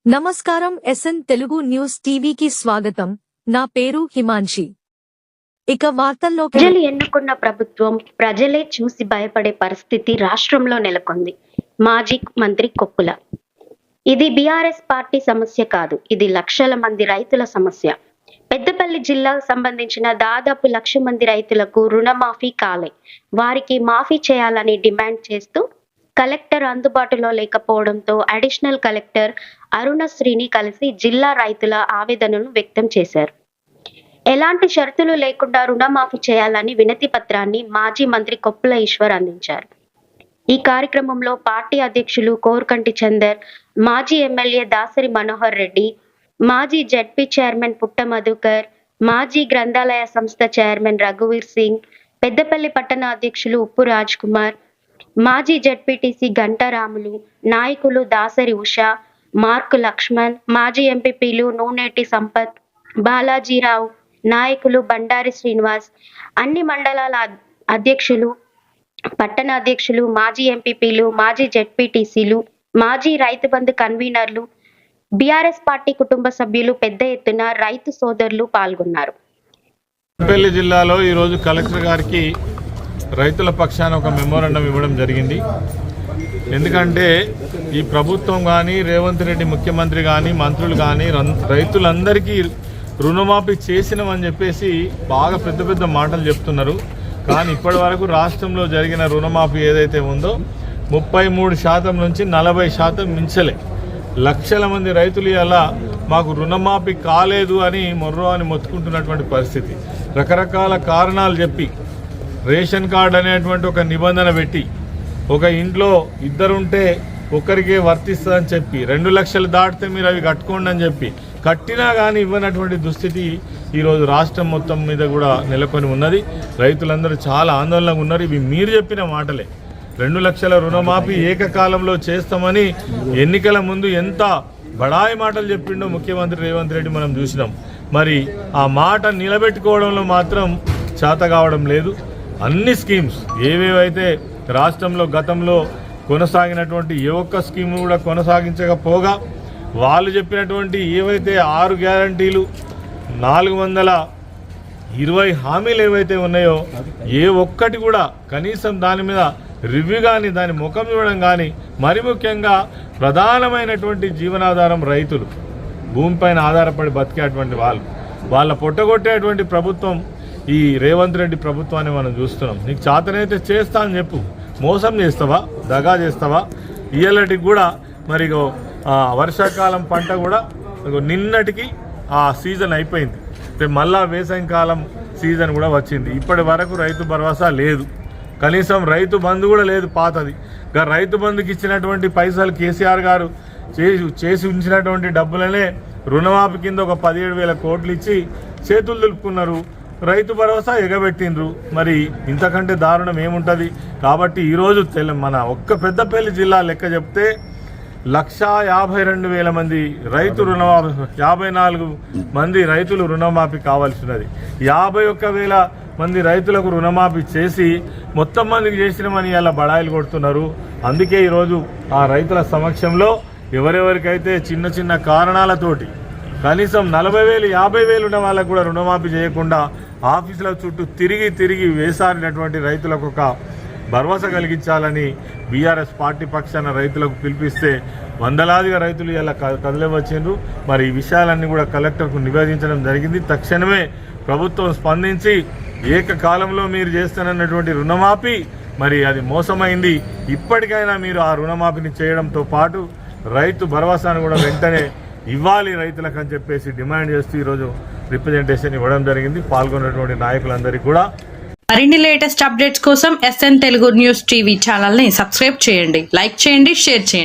నమస్కారం. SN Telugu news టీవీకి స్వాగతం. నా పేరు హిమాన్షి. ఇక వార్తల్లోకి ప్రజలు ఎన్నుకున్న ప్రభుత్వం ప్రజలే చూసి భయపడే పరిస్థితి రాష్ట్రంలో నెలకొంది. మాజీ మంత్రి కొప్పుల, ఇది బీఆర్ఎస్ పార్టీ సమస్య కాదు, ఇది లక్షల మంది రైతుల సమస్య. పెద్దపల్లి జిల్లాకు సంబంధించిన దాదాపు 1,00,000 మంది రైతులకు రుణమాఫీ కాలే. వారికి మాఫీ చేయాలని డిమాండ్ చేస్తూ కలెక్టర్ అందుబాటులో లేకపోవడంతో అడిషనల్ కలెక్టర్ అరుణశ్రీని కలిసి జిల్లా రైతుల ఆవేదనను వ్యక్తం చేశారు. ఎలాంటి షరతులు లేకుండా రుణమాఫీ చేయాలని వినతి పత్రాన్ని మాజీ మంత్రి కొప్పుల ఈశ్వర్ అందించారు. ఈ కార్యక్రమంలో పార్టీ అధ్యక్షులు కోరుకంటి చందర్, మాజీ ఎమ్మెల్యే దాసరి మనోహర్ రెడ్డి, మాజీ జడ్పీ చైర్మన్ పుట్ట మధుకర్, మాజీ గ్రంథాలయ సంస్థ చైర్మన్ రఘువీర్ సింగ్, పెద్దపల్లి పట్టణ అధ్యక్షులు ఉప్పు రాజ్ కుమార్, మాజీ జడ్పీటీసీ గంటారాములు, నాయకులు దాసరి ఉషా, మార్కు లక్ష్మణ్, మాజీ ఎంపీపీలు నూనేటి సంపత్, బాలాజీరావు, నాయకులు బండారి శ్రీనివాస్, అన్ని మండలాల అధ్యక్షులు, పట్టణ అధ్యక్షులు, మాజీ ఎంపీపీలు, మాజీ జడ్పీటీసీలు, మాజీ రైతు బంధు కన్వీనర్లు, బీఆర్ఎస్ పార్టీ కుటుంబ సభ్యులు పెద్ద ఎత్తున రైతు సోదరులు పాల్గొన్నారు. పెద్దపల్లి జిల్లాలో ఈరోజు కలెక్టర్ గారికి రైతుల పక్షాన ఒక మెమోరాండం ఇవ్వడం జరిగింది. ఎందుకంటే ఈ ప్రభుత్వం కానీ, రేవంత్ రెడ్డి ముఖ్యమంత్రి కానీ, మంత్రులు కానీ రైతులందరికీ రుణమాఫీ చేసినామని చెప్పేసి బాగా పెద్ద పెద్ద మాటలు చెప్తున్నారు. కానీ ఇప్పటి వరకు రాష్ట్రంలో జరిగిన రుణమాఫీ ఏదైతే ఉందో 33% నుంచి 40% మించలే. లక్షల మంది రైతులు ఇలా మాకు రుణమాఫీ కాలేదు అని మొర్రో అని మొత్తుకుంటున్నటువంటి పరిస్థితి. రకరకాల కారణాలు చెప్పి రేషన్ కార్డు అనేటువంటి ఒక నిబంధన పెట్టి ఒక ఇంట్లో ఇద్దరుంటే ఒక్కరికే వర్తిస్తుందని చెప్పి 2 లక్షలు దాటితే మీరు అవి కట్టుకోండి అని చెప్పి కట్టినా కానీ ఇవ్వనటువంటి దుస్థితి ఈరోజు రాష్ట్రం మొత్తం మీద కూడా నెలకొని ఉన్నది. రైతులందరూ చాలా ఆందోళనగా ఉన్నారు. ఇవి మీరు చెప్పిన మాటలే. 2 లక్షల రుణమాఫీ ఏకకాలంలో చేస్తామని ఎన్నికల ముందు ఎంత బడాయి మాటలు చెప్పిండో ముఖ్యమంత్రి రేవంత్ రెడ్డి మనం చూసినాం. మరి ఆ మాట నిలబెట్టుకోవడంలో మాత్రం చేత కావడం లేదు. అన్ని స్కీమ్స్ ఏవేవైతే రాష్ట్రంలో గతంలో కొనసాగినటువంటి ఏ ఒక్క స్కీమ్ కూడా కొనసాగించకపోగా వాళ్ళు చెప్పినటువంటి ఏవైతే 6 గ్యారంటీలు 420 హామీలు ఏవైతే ఉన్నాయో ఏ ఒక్కటి కూడా కనీసం దాని మీద రివ్యూ కానీ దాని ముఖం ఇవ్వడం కానీ, మరి ముఖ్యంగా ప్రధానమైనటువంటి జీవనాధారం రైతులు, భూమిపైన ఆధారపడి బతికేటువంటి వాళ్ళ పొట్టగొట్టేటువంటి ప్రభుత్వం ఈ రేవంత్ రెడ్డి ప్రభుత్వాన్ని మనం చూస్తున్నాం. నీకు చేతనైతే చేస్తా అని చెప్పు, మోసం చేస్తావా, దగా చేస్తావా? ఇయ్యలటికి కూడా మరి వర్షాకాలం పంట కూడా నిన్నటికి ఆ సీజన్ అయిపోయింది. మళ్ళా వేసవికాలం సీజన్ కూడా వచ్చింది. ఇప్పటి వరకు రైతు భరోసా లేదు, కనీసం రైతు బంధు కూడా లేదు పాతది. రైతు బంధుకి ఇచ్చినటువంటి పైసలు కేసీఆర్ గారు చేసి ఉంచినటువంటి డబ్బులనే రుణమాఫీ కింద ఒక 17,000 కోట్లు ఇచ్చి చేతులు దులుపుకున్నారు. రైతు భరోసా ఎగబెట్టిండ్రు. మరి ఇంతకంటే దారుణం ఏముంటుంది? కాబట్టి ఈరోజు మన ఒక్క పెద్దపల్లి జిల్లా లెక్క చెప్తే 1,52,000 మంది రైతు రుణమాఫీ, 54 మంది రైతులు రుణమాఫీ కావాల్సి ఉన్నది. 51,000 మంది రైతులకు రుణమాఫీ చేసి మొత్తం మందికి చేసినామని ఇలా బడాయిలు కొడుతున్నారు. అందుకే ఈరోజు ఆ రైతుల సమక్షంలో ఎవరెవరికైతే చిన్న చిన్న కారణాలతోటి కనీసం 40,000, 50,000 ఉన్న వాళ్ళకు కూడా రుణమాఫీ చేయకుండా ఆఫీసుల చుట్టూ తిరిగి వేసారినటువంటి రైతులకు ఒక భరోసా కలిగించాలని బీఆర్ఎస్ పార్టీ పక్షాన రైతులకు పిలిపిస్తే వందలాదిగా రైతులు ఇలా కదిలివచ్చిండ్రు. మరి ఈ విషయాలన్నీ కూడా కలెక్టర్కు నివేదించడం జరిగింది. తక్షణమే ప్రభుత్వం స్పందించి ఏకకాలంలో మీరు చేస్తానన్నటువంటి రుణమాఫీ మరి అది మోసమైంది, ఇప్పటికైనా మీరు ఆ రుణమాఫీని చేయడంతో పాటు రైతు భరోసాను కూడా వెంటనే ఇవ్వాలి రైతులకు అని చెప్పేసి డిమాండ్ చేస్తూ ఈరోజు రిప్రజెంటేషన్ ఇవ్వడం జరిగింది. పాల్గొన్నటువంటి నాయకులందరికీ కూడా మరిన్ని లేటెస్ట్ అప్డేట్స్ కోసం ఎస్ఎన్ తెలుగు న్యూస్ టీవీ ఛానల్ని సబ్స్క్రైబ్ చేయండి, లైక్ చేయండి, షేర్ చేయండి.